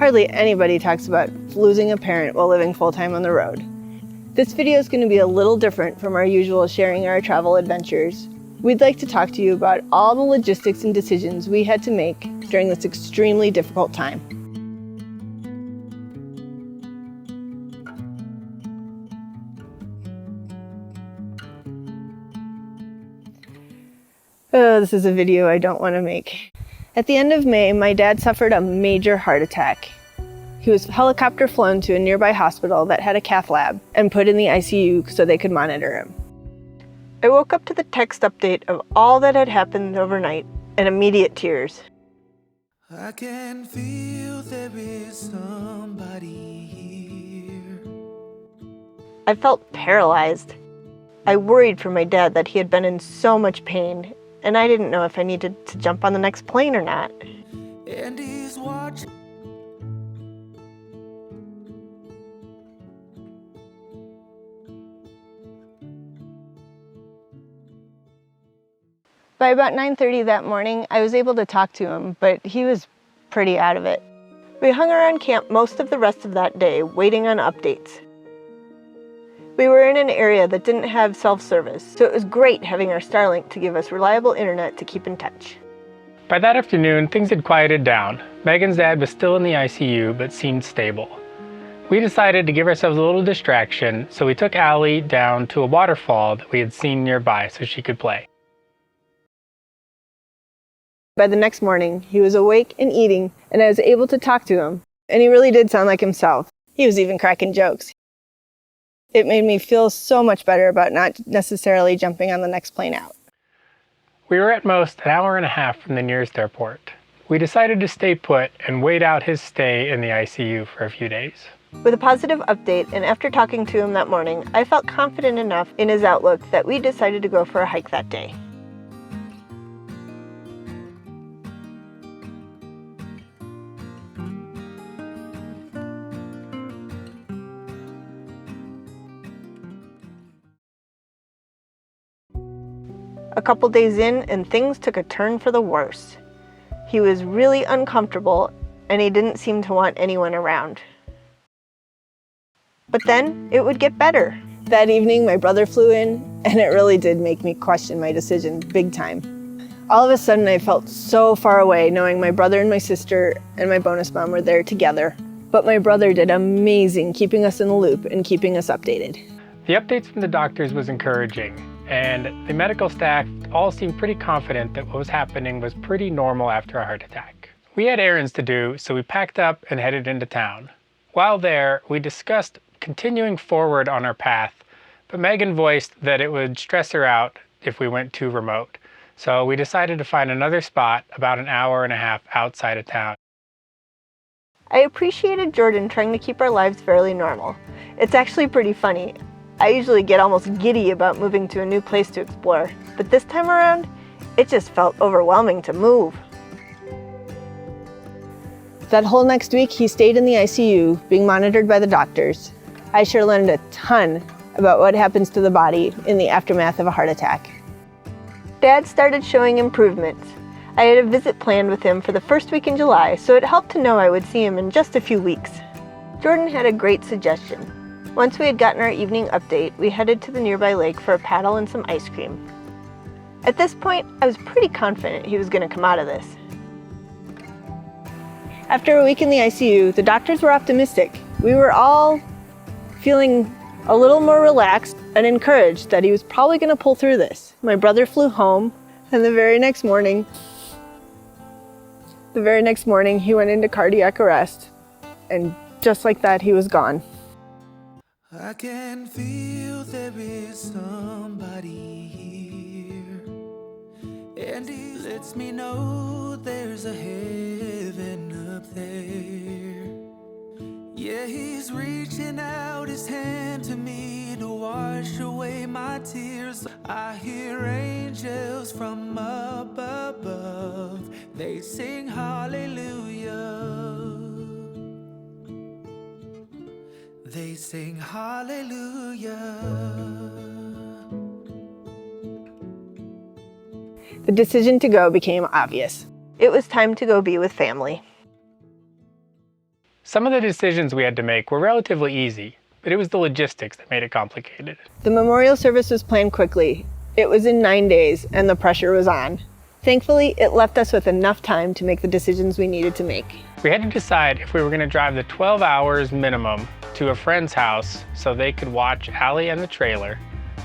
Hardly anybody talks about losing a parent while living full-time on the road. This video is going to be a little different from our usual sharing our travel adventures. We'd like to talk to you about all the logistics and decisions we had to make during this extremely difficult time. Oh, this is a video I don't want to make. At the end of May, my dad suffered a major heart attack. He was helicopter flown to a nearby hospital that had a cath lab and put in the ICU so they could monitor him. I woke up to the text update of all that had happened overnight and immediate tears. I can feel there is somebody here. I felt paralyzed. I worried for my dad that he had been in so much pain, and I didn't know if I needed to jump on the next plane or not. And he's watching. By about 9:30 that morning, I was able to talk to him, but he was pretty out of it. We hung around camp most of the rest of that day, waiting on updates. We were in an area that didn't have self-service, so it was great having our Starlink to give us reliable internet to keep in touch. By that afternoon, things had quieted down. Megan's dad was still in the ICU, but seemed stable. We decided to give ourselves a little distraction, so we took Allie down to a waterfall that we had seen nearby so she could play. By the next morning, he was awake and eating, and I was able to talk to him, and he really did sound like himself. He was even cracking jokes. It made me feel so much better about not necessarily jumping on the next plane out. We were at most an hour and a half from the nearest airport. We decided to stay put and wait out his stay in the ICU for a few days. With a positive update, and after talking to him that morning, I felt confident enough in his outlook that we decided to go for a hike that day. A couple days in, and things took a turn for the worse. He was really uncomfortable, and he didn't seem to want anyone around. But then, it would get better. That evening, my brother flew in, and it really did make me question my decision big time. All of a sudden, I felt so far away, knowing my brother and my sister and my bonus mom were there together. But my brother did amazing keeping us in the loop and keeping us updated. The updates from the doctors was encouraging, and the medical staff all seemed pretty confident that what was happening was pretty normal after a heart attack. We had errands to do, so we packed up and headed into town. While there, we discussed continuing forward on our path, but Megan voiced that it would stress her out if we went too remote, so we decided to find another spot about an hour and a half outside of town. I appreciated Jordan trying to keep our lives fairly normal. It's actually pretty funny. I usually get almost giddy about moving to a new place to explore, but this time around, it just felt overwhelming to move. That whole next week, he stayed in the ICU, being monitored by the doctors. I sure learned a ton about what happens to the body in the aftermath of a heart attack. Dad started showing improvements. I had a visit planned with him for the first week in July, so it helped to know I would see him in just a few weeks. Jordan had a great suggestion. Once we had gotten our evening update, we headed to the nearby lake for a paddle and some ice cream. At this point, I was pretty confident he was going to come out of this. After a week in the ICU, the doctors were optimistic. We were all feeling a little more relaxed and encouraged that he was probably going to pull through this. My brother flew home, and the very next morning, he went into cardiac arrest, and just like that, he was gone. I can feel there is somebody here, and he lets me know there's a heaven up there. Yeah, he's reaching out his hand to me to wash away my tears. I hear angels from up above, they sing hallelujah. They sing hallelujah. The decision to go became obvious. It was time to go be with family. Some of the decisions we had to make were relatively easy, but it was the logistics that made it complicated. The memorial service was planned quickly. It was in 9 days, and the pressure was on. Thankfully, it left us with enough time to make the decisions we needed to make. We had to decide if we were going to drive the 12 hours minimum to a friend's house so they could watch Allie and the trailer,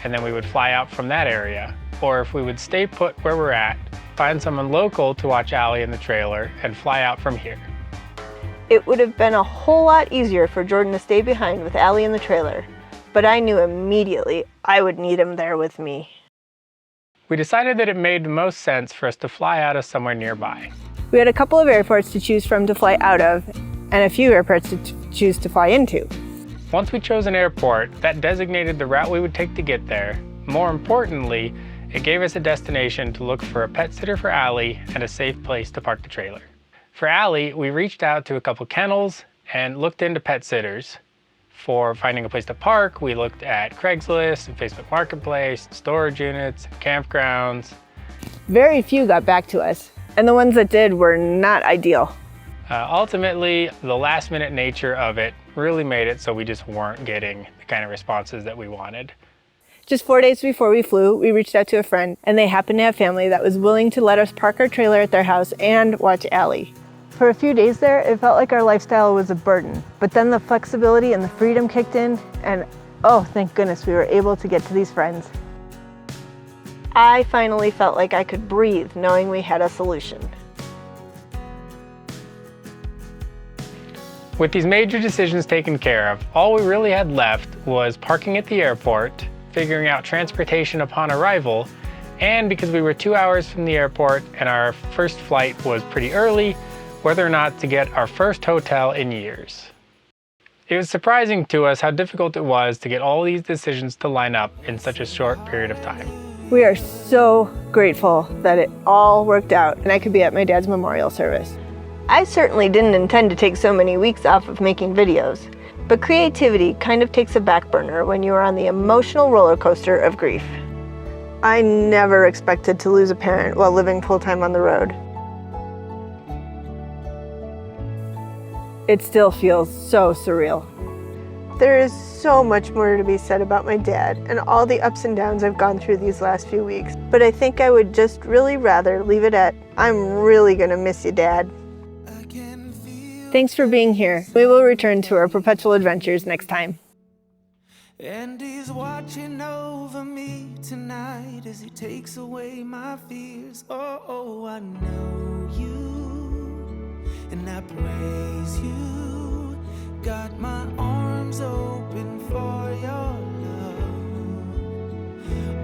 and then we would fly out from that area, or if we would stay put where we're at, find someone local to watch Allie and the trailer, and fly out from here. It would have been a whole lot easier for Jordan to stay behind with Allie in the trailer, but I knew immediately I would need him there with me. We decided that it made the most sense for us to fly out of somewhere nearby. We had a couple of airports to choose from to fly out of, and a few airports to choose to fly into. Once we chose an airport, that designated the route we would take to get there. More importantly, it gave us a destination to look for a pet sitter for Allie and a safe place to park the trailer. For Allie, we reached out to a couple kennels and looked into pet sitters. For finding a place to park, we looked at Craigslist and Facebook Marketplace, storage units, campgrounds. Very few got back to us, and the ones that did were not ideal. Ultimately, the last-minute nature of it really made it so we just weren't getting the kind of responses that we wanted. Just 4 days before we flew, we reached out to a friend, and they happened to have family that was willing to let us park our trailer at their house and watch Allie. For a few days there, it felt like our lifestyle was a burden, but then the flexibility and the freedom kicked in, and oh, thank goodness we were able to get to these friends. I finally felt like I could breathe knowing we had a solution. With these major decisions taken care of, all we really had left was parking at the airport, figuring out transportation upon arrival, and because we were 2 hours from the airport and our first flight was pretty early, whether or not to get our first hotel in years. It was surprising to us how difficult it was to get all these decisions to line up in such a short period of time. We are so grateful that it all worked out and I could be at my dad's memorial service. I certainly didn't intend to take so many weeks off of making videos, but creativity kind of takes a back burner when you are on the emotional roller coaster of grief. I never expected to lose a parent while living full-time on the road. It still feels so surreal. There is so much more to be said about my dad and all the ups and downs I've gone through these last few weeks, but I think I would just really rather leave it at, I'm really gonna miss you, Dad. Thanks for being here. We will return to our perpetual adventures next time. And he's watching over me tonight as he takes away my fears. Oh, I know you, and I praise you. Got my arms open for your love.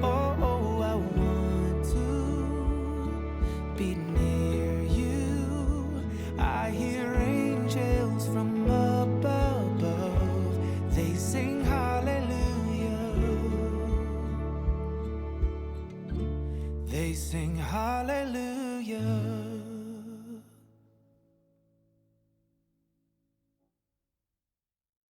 Oh, I want to be near you. I hear angels from up above. They sing hallelujah. They sing hallelujah.